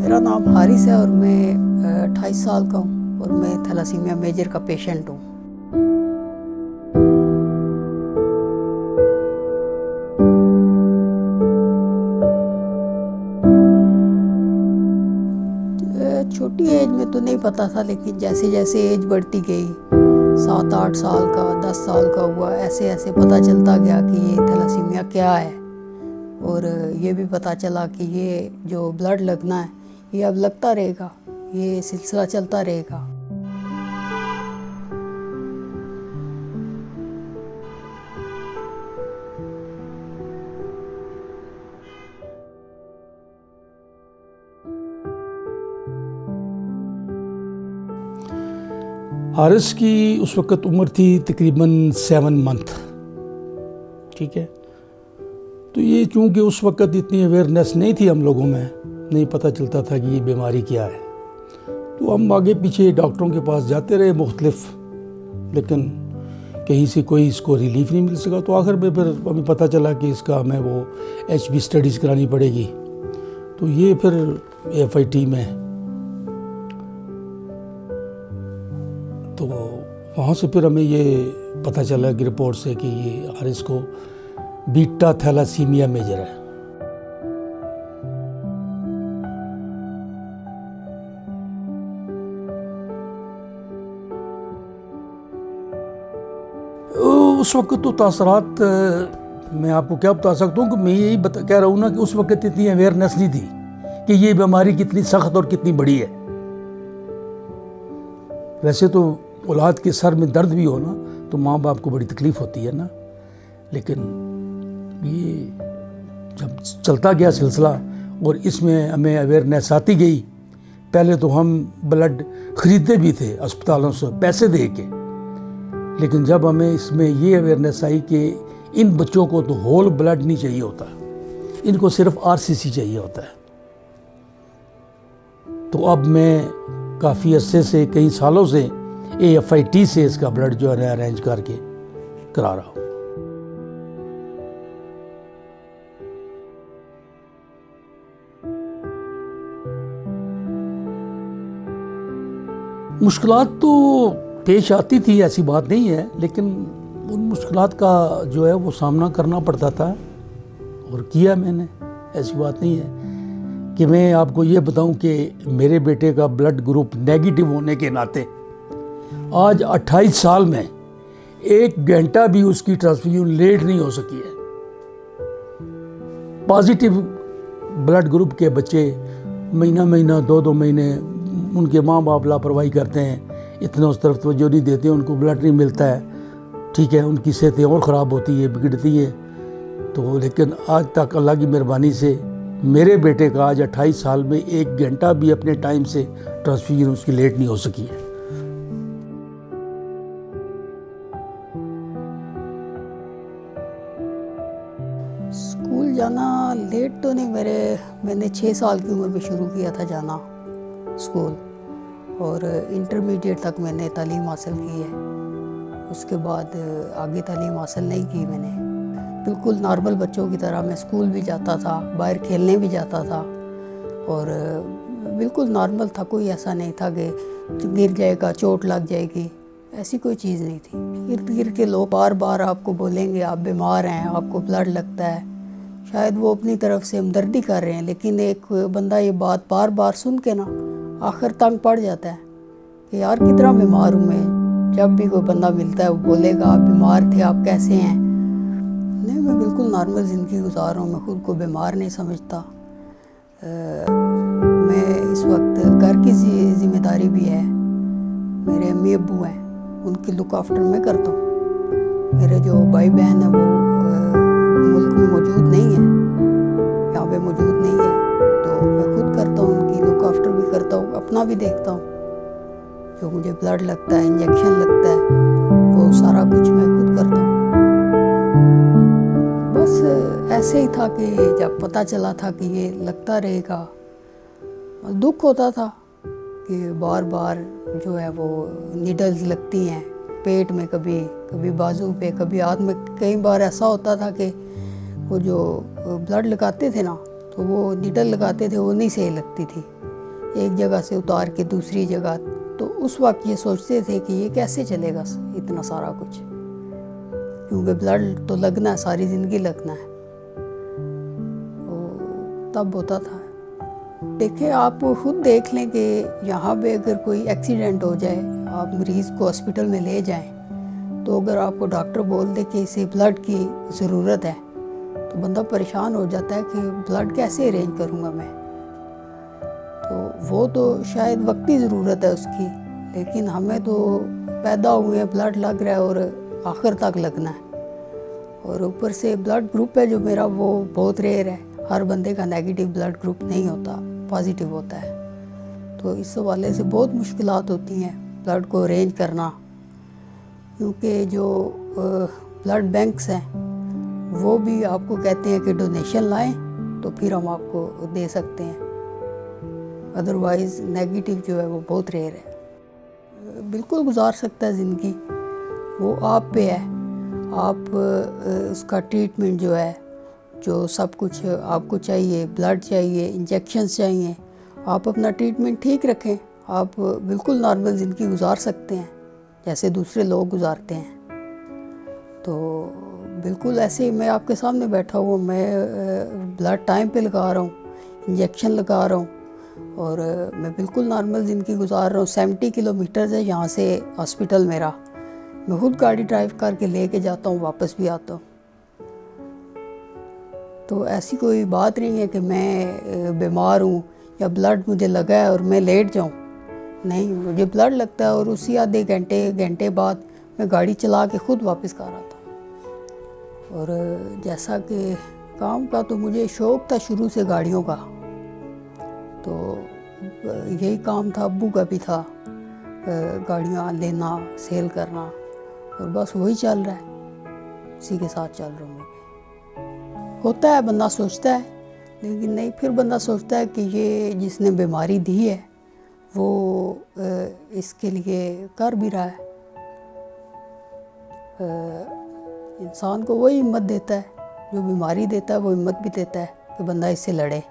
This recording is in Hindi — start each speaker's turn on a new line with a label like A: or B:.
A: मेरा नाम हारिस है और मैं 28 साल का हूँ और मैं थैलासीमिया मेजर का पेशेंट हूँ। छोटी एज में तो नहीं पता था, लेकिन जैसे जैसे एज बढ़ती गई, 7-8 साल का, 10 साल का हुआ, ऐसे ऐसे पता चलता गया कि ये थैलासीमिया क्या है। और ये भी पता चला कि ये जो ब्लड लगना है ये अब लगता रहेगा, ये सिलसिला चलता रहेगा।
B: हारिस की उस वक़्त उम्र थी तकरीबन 7 मंथ, ठीक है। तो ये चूँकि उस वक़्त इतनी अवेयरनेस नहीं थी हम लोगों में, नहीं पता चलता था कि ये बीमारी क्या है, तो हम आगे पीछे डॉक्टरों के पास जाते रहे मुख्तलिफ, लेकिन कहीं से कोई इसको रिलीफ नहीं मिल सका। तो आखिर में फिर हमें पता चला कि इसका हमें वो HB स्टडीज़ करानी पड़ेगी। तो ये फिर FIT में, तो वहाँ से फिर हमें ये पता चला कि रिपोर्ट से कि ये हारिस को बीटा थैलासीमिया मेजर है। उस वक्त तो तासरात मैं आपको क्या बता सकता हूँ कि मैं यही कह रहा हूँ ना कि उस वक्त इतनी अवेयरनेस नहीं थी कि ये बीमारी कितनी सख्त और कितनी बड़ी है। वैसे तो औलाद के सर में दर्द भी हो ना तो माँ बाप को बड़ी तकलीफ़ होती है ना, लेकिन ये जब चलता गया सिलसिला और इसमें हमें अवेयरनेस आती गई। पहले तो हम ब्लड ख़रीदते भी थे अस्पतालों से पैसे दे के, लेकिन जब हमें इसमें ये अवेयरनेस आई कि इन बच्चों को तो होल ब्लड नहीं चाहिए होता, इनको सिर्फ RCC चाहिए होता है, तो अब मैं काफ़ी अरसे से, कई सालों से FIT से इसका ब्लड जो है अरेंज करके करा रहा हूँ। मुश्किलात तो पेश आती थी, ऐसी बात नहीं है, लेकिन उन मुश्किलात का जो है वो सामना करना पड़ता था और किया मैंने। ऐसी बात नहीं है कि मैं आपको ये बताऊं कि मेरे बेटे का ब्लड ग्रुप नेगेटिव होने के नाते आज 28 साल में 1 घंटा भी उसकी ट्रांसफ्यूजन लेट नहीं हो सकी है। पॉजिटिव ब्लड ग्रुप के बच्चे महीना 2 महीने उनके माँ बाप लापरवाही करते हैं, इतना उस तरफ तवज्जो नहीं देते, उनको ब्लड नहीं मिलता है, ठीक है, उनकी सेहतें और ख़राब होती है, बिगड़ती है। तो लेकिन आज तक अल्लाह की मेहरबानी से मेरे बेटे का आज 28 साल में 1 घंटा भी अपने टाइम से ट्रांसफ्यूजन उसकी लेट नहीं हो सकी है।
A: स्कूल जाना लेट तो नहीं, मैंने 6 साल की उम्र में शुरू किया था जाना स्कूल, और इंटरमीडिएट तक मैंने तालीम हासिल की है। उसके बाद आगे तालीम हासिल नहीं की मैंने। बिल्कुल नॉर्मल बच्चों की तरह मैं स्कूल भी जाता था, बाहर खेलने भी जाता था, और बिल्कुल नॉर्मल था। कोई ऐसा नहीं था कि गिर जाएगा, चोट लग जाएगी, ऐसी कोई चीज़ नहीं थी। इर्द गिर्द के लोग बार बार आपको बोलेंगे आप बीमार हैं, आपको ब्लड लगता है, शायद वो अपनी तरफ से हमदर्दी कर रहे हैं, लेकिन एक बंदा ये बात बार बार सुन के ना आखिर तंग पड़ जाता है कि यार कितना बीमार हूँ मैं। जब भी कोई बंदा मिलता है वो बोलेगा आप बीमार थे, आप कैसे हैं। नहीं, मैं बिल्कुल नॉर्मल ज़िंदगी गुजार रहा हूँ, मैं खुद को बीमार नहीं समझता। मैं इस वक्त घर की जिम्मेदारी भी है, मेरे अम्मी अब्बू हैं, उनकी लुक आफ्टर मैं करता हूँ। मेरे जो भाई बहन हैं वो मुल्क में मौजूद नहीं है, यहाँ पे मौजूद नहीं है, तो मैं खुद करता हूँ, उनकी लुक आफ्टर भी करता हूँ, अपना भी देखता हूँ। जो मुझे ब्लड लगता है, इंजेक्शन लगता है, वो सारा कुछ मैं खुद करता हूँ। बस ऐसे ही था कि जब पता चला था कि ये लगता रहेगा, दुख होता था कि बार बार जो है वो नीडल्स लगती हैं पेट में, कभी बाजू पे, कभी हाथ में। कई बार ऐसा होता था कि वो जो ब्लड लगाते थे ना, तो वो नीडल लगाते थे, वो नहीं सही लगती थी। एक जगह से उतार के दूसरी जगह। तो उस वक्त ये सोचते थे कि ये कैसे चलेगा इतना सारा कुछ, क्योंकि ब्लड तो लगना है, सारी ज़िंदगी लगना है। तो तब होता था। देखिए, आप खुद देख लें कि यहाँ पे अगर कोई एक्सीडेंट हो जाए, आप मरीज़ को हॉस्पिटल में ले जाएं, तो अगर आपको डॉक्टर बोल दे कि इसे ब्लड की ज़रूरत है, तो बंदा परेशान हो जाता है कि ब्लड कैसे अरेंज करूँगा मैं। तो वो तो शायद वक्ती ज़रूरत है उसकी, लेकिन हमें तो पैदा हुए ब्लड लग रहा है और आखिर तक लगना है। और ऊपर से ब्लड ग्रुप है जो मेरा, वो बहुत रेयर है। हर बंदे का नेगेटिव ब्लड ग्रुप नहीं होता, पॉजिटिव होता है। तो इस हवाले से बहुत मुश्किलात होती हैं ब्लड को अरेंज करना, क्योंकि जो ब्लड बैंक्स हैं वो भी आपको कहते हैं कि डोनेशन लाएं तो फिर हम आपको दे सकते हैं, अदरवाइज़ नेगेटिव जो है वो बहुत रेयर है। बिल्कुल गुजार सकता है ज़िंदगी, वो आप पे है। आप उसका ट्रीटमेंट जो है, जो सब कुछ आपको चाहिए, ब्लड चाहिए, इंजेक्शंस चाहिए, आप अपना ट्रीटमेंट ठीक रखें, आप बिल्कुल नॉर्मल ज़िंदगी गुजार सकते हैं जैसे दूसरे लोग गुजारते हैं। तो बिल्कुल ऐसे ही मैं आपके सामने बैठा हुआ, मैं ब्लड टाइम पे लगा रहा हूँ, इंजेक्शन लगा रहा हूँ, और मैं बिल्कुल नॉर्मल ज़िंदगी गुजार रहा हूँ। 70 किलोमीटर है यहाँ से हॉस्पिटल मेरा, मैं खुद गाड़ी ड्राइव करके लेके जाता हूँ, वापस भी आता हूँ। तो ऐसी कोई बात नहीं है कि मैं बीमार हूँ या ब्लड मुझे लगा है और मैं लेट जाऊँ। नहीं, मुझे ब्लड लगता है और उसी आधे घंटे बाद मैं गाड़ी चला के खुद वापस घर आता हूँ। और जैसा कि काम का तो मुझे शौक़ था शुरू से गाड़ियों का, तो यही काम था, अब्बू का भी था, गाड़ियाँ लेना, सेल करना, और बस वही चल रहा है, इसी के साथ चल रहा हूँ मैं भी। होता है, बंदा सोचता है, लेकिन नहीं, फिर बंदा सोचता है कि ये जिसने बीमारी दी है वो इसके लिए कर भी रहा है। इंसान को वही हिम्मत देता है, जो बीमारी देता है वो हिम्मत भी देता है कि बंदा इससे लड़े।